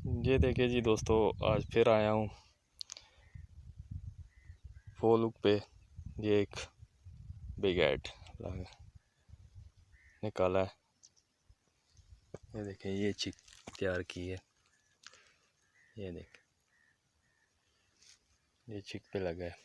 ये देखिए जी दोस्तों, आज फिर आया हूँ फॉलुक पे। ये एक बिग एड निकाला है। ये देखें, ये चिक तैयार की है। ये देख, ये चिक पे लगा है।